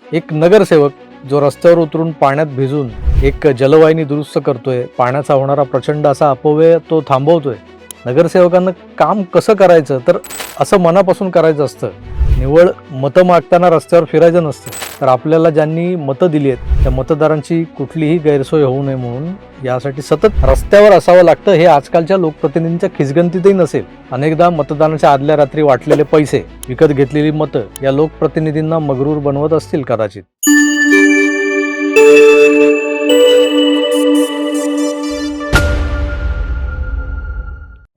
एक नगरसेवक जो रस्त्यावर उतरून पाण्यात भिजून एक जलवाहिनी दुरुस्त करतोय, पाण्याचा होणारा प्रचंड असा अपव्यय तो थांबवतोय. नगरसेवकांना काम कसं करायचं तर असं मनापासून करायचं असतं. निव्वळ मतं मागताना रस्त्यावर फिरायचं नसतं. तर आपल्याला ज्यांनी मतं दिली आहेत त्या मतदारांची कुठलीही गैरसोय होऊ नये म्हणून यासाठी सतत रस्त्यावर असावं लागतं. हे आजकालच्या लोकप्रतिनिधींच्या खिचगंतीतही नसेल. अनेकदा मतदानाच्या आदल्या रात्री वाटलेले पैसे, विकत घेतलेली मतं या लोकप्रतिनिधींना मगरूर बनवत असतील कदाचित.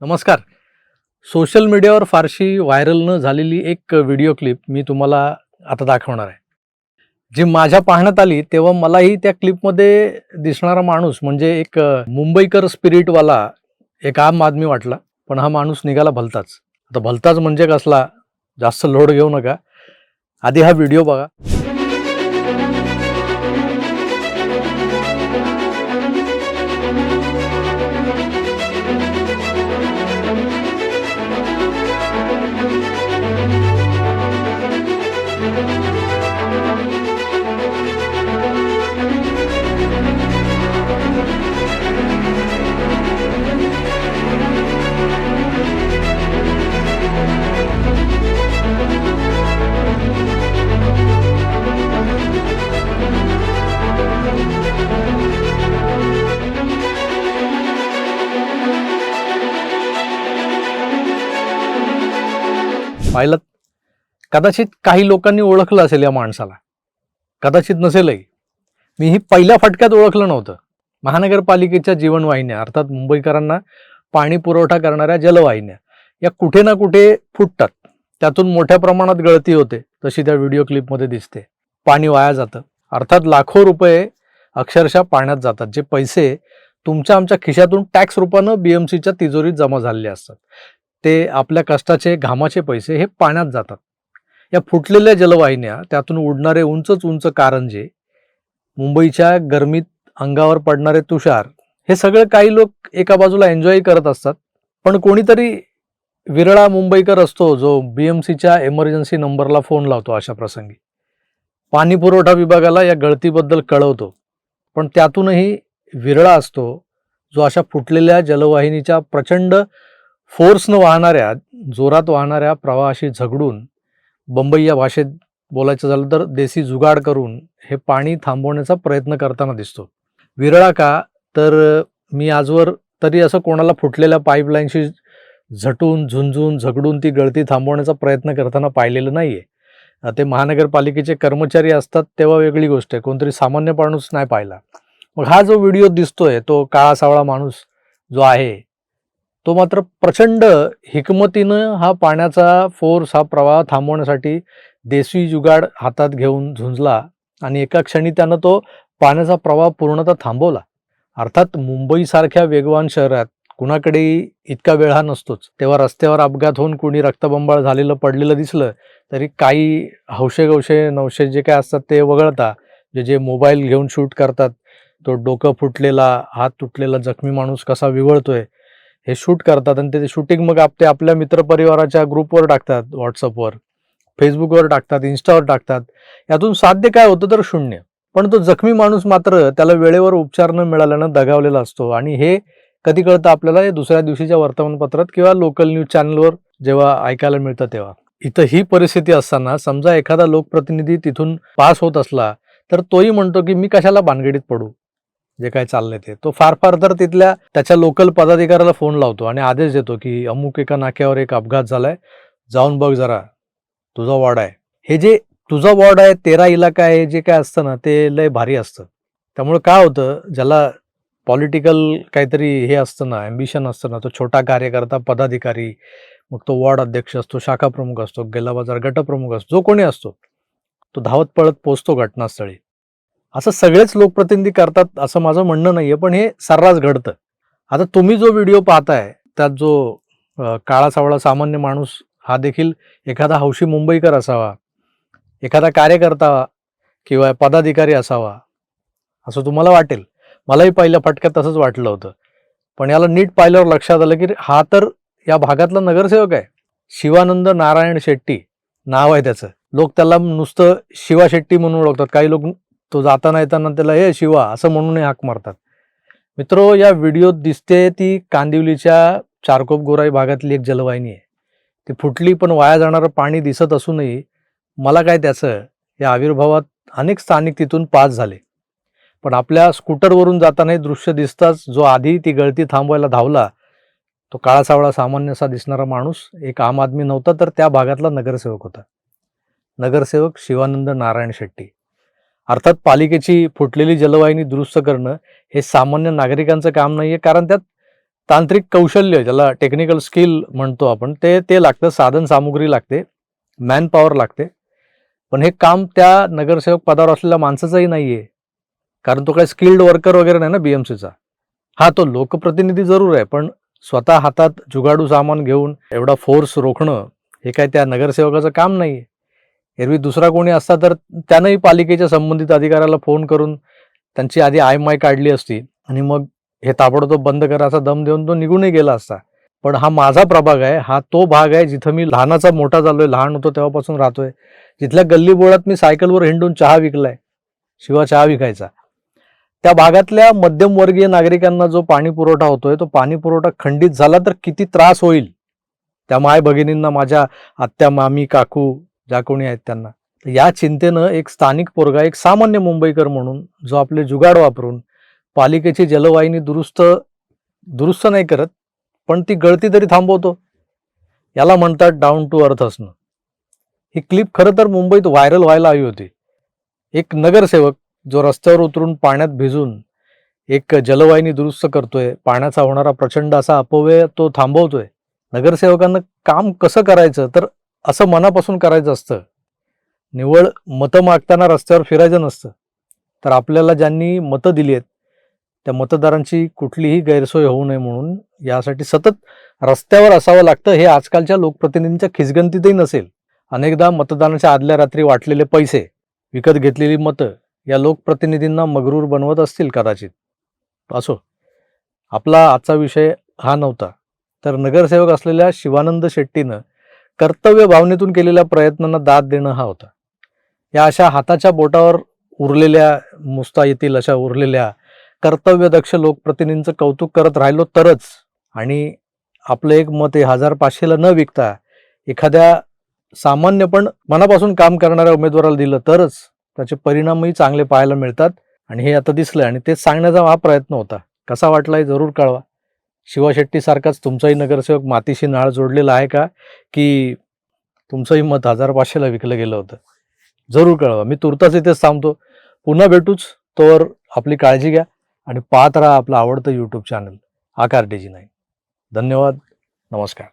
नमस्कार. सोशल मीडियावर फारशी व्हायरल न झालेली एक व्हिडिओ क्लिप मी तुम्हाला आता दाखवणार आहे. जी माझ्या पाहण्यात आली तेव्हा मलाही त्या क्लिपमध्ये दिसणारा माणूस म्हणजे एक मुंबईकर स्पिरिटवाला एक आम आदमी वाटला. पण हा माणूस निघाला भलताच. आता भलताच म्हणजे कसला, जास्त लोड घेऊ नका. आधी हा व्हिडिओ बघा. पाहिलं, कदाचित काही लोकांनी ओळखलं असेल या माणसाला, कदाचित नसेलही. मीही पहिल्या फटक्यात ओळखलं नव्हतं. महानगरपालिकेच्या जीवनवाहिन्या अर्थात मुंबईकरांना पाणी पुरवठा करणाऱ्या जलवाहिन्या या कुठे ना कुठे फुटतात. त्यातून मोठ्या प्रमाणात गळती होते, तशी त्या व्हिडिओ क्लिपमध्ये दिसते. पाणी वाया जातं. अर्थात लाखो रुपये अक्षरशः पाण्यात जातात, जे पैसे तुमच्या आमच्या खिशातून टॅक्स रूपानं BMCच्या तिजोरीत जमा झालेले असतात. ते आपल्या कष्टाचे घामाचे पैसे हे पाण्यात जातात. या फुटलेल्या जलवाहिन्या, त्यातून उडणारे उंचच उंच कारंजे, मुंबईच्या गरमीत अंगावर पडणारे तुषार, हे सगळं काही लोक एका बाजूला एन्जॉय करत असतात. पण कोणीतरी विरळा मुंबईकर असतो जो BMCच्या एमर्जन्सी नंबरला फोन लावतो अशा प्रसंगी. पाणी पुरवठा विभागाला या गळतीबद्दल कळवतो. पण त्यातूनही विरळा असतो जो अशा फुटलेल्या जलवाहिनीच्या प्रचंड फोर्सनं वाहणाऱ्या, जोरात वाहणाऱ्या प्रवाहाशी झगडून, बंबई या भाषेत बोलायचं झालं तर देसी जुगाड करून हे पाणी थांबवण्याचा प्रयत्न करताना दिसतो. विरळा का तर मी आजवर तरी असं कोणाला फुटलेल्या पाईपलाईनशी झटून झुंजून झगडून ती गळती थांबवण्याचा प्रयत्न करताना पाहिलेलं नाहीये. ते महानगरपालिकेचे कर्मचारी असतात तेव्हा वेगळी गोष्ट आहे, कोणतरी सामान्य माणूस नाही पाहिला. मग हा जो व्हिडिओ दिसतोय तो काळा सावळा माणूस जो आहे तो मात्र प्रचंड हिकमतीनं हा पाण्याचा फोर्स, हा प्रवाह थांबवण्यासाठी देशी जुगाड हातात घेऊन झुंजला आणि एका क्षणी त्यानं तो पाण्याचा प्रवाह पूर्णतः थांबवला. अर्थात मुंबईसारख्या वेगवान शहरात कुणाकडेही इतका वेळ हा नसतोच. तेव्हा रस्त्यावर अपघात होऊन कुणी रक्तबंबाळ झालेलं पडलेलं दिसलं तरी काही हौशे गवशे नवशे जे काय असतात ते वगळता, जे मोबाईल घेऊन शूट करतात, तो डोकं फुटलेला, हात तुटलेला जखमी माणूस कसा विवळतोय हे शूट करतात आणि ते शूटिंग मग ते आपल्या मित्रपरिवाराच्या ग्रुपवर टाकतात, व्हॉट्सअपवर, फेसबुकवर टाकतात, इन्स्टावर टाकतात. यातून साध्य काय होतं तर शून्य. पण तो जखमी माणूस मात्र त्याला वेळेवर उपचार न मिळाल्यानं दगावलेला असतो आणि हे कधी कळतं आपल्याला दुसऱ्या दिवशीच्या वर्तमानपत्रात किंवा लोकल न्यूज चॅनलवर जेव्हा ऐकायला मिळतं तेव्हा. इथं ही परिस्थिती असताना समजा एखादा लोकप्रतिनिधी तिथून पास होत असला तर तोही म्हणतो की मी कशाला भानगडीत पडू, जे काय चाललंय ते. तो फार तर तिथल्या त्याच्या लोकल पदाधिकाऱ्याला फोन लावतो आणि आदेश देतो की अमुक एका नाक्यावर एक अपघात झालाय, जाऊन बघ जरा, तुझा वॉर्ड आहे. हे जे तुझा वॉर्ड आहे, तेरा इलाका आहे, जे काय असतं ना ते लय भारी असतं. त्यामुळे काय होतं, ज्याला पॉलिटिकल काहीतरी हे असतं ना, ॲम्बिशन असतं ना, तो छोटा कार्यकर्ता, पदाधिकारी, मग तो वॉर्ड अध्यक्ष असतो, शाखा प्रमुख असतो, गेला बाजार गटप्रमुख असतो, जो कोणी असतो तो धावत पळत पोचतो घटनास्थळी. असं सगळेच लोकप्रतिनिधी करतात असं माझं म्हणणं नाहीये, पण हे सर्रास घडतं. आता तुम्ही जो व्हिडिओ पाहताय त्यात जो काळा सावळा सामान्य माणूस हा देखील एखादा हौशी मुंबईकर असावा, एखादा कार्यकर्ता किंवा पदाधिकारी असावा असं तुम्हाला वाटेल. मलाही पहिल्या फटक्यात तसंच वाटलं होतं. पण याला नीट पाहिल्यावर लक्षात आलं की हा तर या भागातला नगरसेवक आहे. शिवानंद नारायण शेट्टी नाव आहे त्याचं. लोक त्याला नुसतं शिवा शेट्टी म्हणून ओळखतात. काही लोक तो जाताना येताना त्याला हे शिवा असं म्हणूनही हाक मारतात. मित्रो, या व्हिडिओत दिसते ती कांदिवलीच्या चारकोप गोराई भागातली एक जलवाहिनी आहे. ती फुटली, पण वाया जाणारं पाणी दिसत असूनही मला काय त्याचं, या आविर्भावात अनेक स्थानिक तिथून पास झाले. पण आपल्या स्कूटरवरून जाताना हे दृश्य दिसताच जो आधी ती गळती थांबवायला धावला तो काळा सावळा सामान्यसा दिसणारा माणूस एक आम आदमी नव्हता, तर त्या भागातला नगरसेवक होता. नगरसेवक शिवानंद नारायण शेट्टी. अर्थात पालिकेची फुटलेली जलवाहिनी दुरुस्त करणं हे सामान्य नागरिकांचं काम नाहीये, कारण त्यात तांत्रिक कौशल्य, ज्याला टेक्निकल स्किल म्हणतो आपण, ते लागतं, साधन सामुग्री लागते, मॅन पॉवर लागते. पण हे काम त्या नगरसेवक पदावर असलेल्या माणसाचंही नाहीये, कारण तो काही स्किल्ड वर्कर वगैरे नाही ना बीएमसीचा. हा, तो लोकप्रतिनिधी जरूर आहे, पण स्वतः हातात जुगाडू सामान घेऊन एवढा फोर्स रोखणं हे काय त्या नगरसेवकाचं काम नाहीये. एरवी दुसरा कोणी असता तर त्यानंही पालिकेच्या संबंधित अधिकाऱ्याला फोन करून त्यांची आधी आयमाय काढली असती आणि मग हे ताबडतोब बंद करायचा दम देऊन तो निघूनही गेला असता. पण हा माझा प्रभाग आहे, हा तो भाग आहे जिथं मी लहानाचा मोठा झालोय, लहान होतो तेव्हापासून राहतोय, जिथल्या गल्लीबोळात मी सायकलवर हिंडून चहा विकलाय, शिवा चहा विकायचा. त्या भागातल्या मध्यमवर्गीय नागरिकांना जो पाणी पुरवठा होतोय, तो पाणी पुरवठा खंडित झाला तर किती त्रास होईल त्या माय भगिनींना, माझ्या आत्या, मामी, काकू ज्या कोणी आहेत त्यांना. या चिंतेनं एक स्थानिक पोरगा, एक सामान्य मुंबईकर म्हणून, जो आपले जुगाड वापरून पालिकेची जलवाहिनी दुरुस्त नाही करत, पण ती गळती तरी थांबवतो, याला म्हणतात डाऊन टू अर्थ असणं. ही क्लिप खरं तर मुंबईत व्हायरल व्हायला हवी होती. एक नगरसेवक जो रस्त्यावर उतरून पाण्यात भिजून एक जलवाहिनी दुरुस्त करतोय, पाण्याचा होणारा प्रचंड असा अपव्यय तो थांबवतोय. नगरसेवकांना काम कसं करायचं, तर असं मनापासून करायचं असतं. निव्वळ मतं मागताना रस्त्यावर फिरायचं नसतं. तर आपल्याला ज्यांनी मतं दिली आहेत त्या मतदारांची कुठलीही गैरसोय होऊ नये म्हणून यासाठी सतत रस्त्यावर असावं लागतं. हे आजकालच्या लोकप्रतिनिधींच्या खिचगंतीतही नसेल. अनेकदा मतदानाच्या आदल्या रात्री वाटलेले पैसे, विकत घेतलेली मतं या लोकप्रतिनिधींना मगरूर बनवत असतील कदाचित. असो, आपला आजचा विषय हा नव्हता. तर नगरसेवक असलेल्या शिवानंद शेट्टीनं कर्तव्य भावनेतून केलेल्या प्रयत्नांना दाद देणं हा होता. या अशा हाताच्या बोटावर उरलेल्या, मुस्ता येतील अशा उरलेल्या कर्तव्यदक्ष लोकप्रतिनिधींचं कौतुक करत राहिलो तरच, आणि आपलं एक मत हे 1500ला न विकता एखाद्या सामान्य पण मनापासून काम करणाऱ्या उमेदवाराला दिलं तरच त्याचे परिणामही चांगले पाहायला मिळतात. आणि हे आता दिसलं, आणि तेच सांगण्याचा हा प्रयत्न होता. कसा वाटला हे जरूर कळवा. शिवा शेट्टी सारखाच तुमचाही नगरसेवक मातीशी नाळ जोडलेला आहे का, की तुमचंही मत 1500ला विकलं गेलं होतं? जरूर कळवा. मी तुर्तास इथेच थांबतो. पुन्हा भेटूच. तोवर आपली काळजी घ्या आणि पाहत राहा आपलं आवडतं यूट्यूब चॅनल आकार DG9. धन्यवाद. नमस्कार.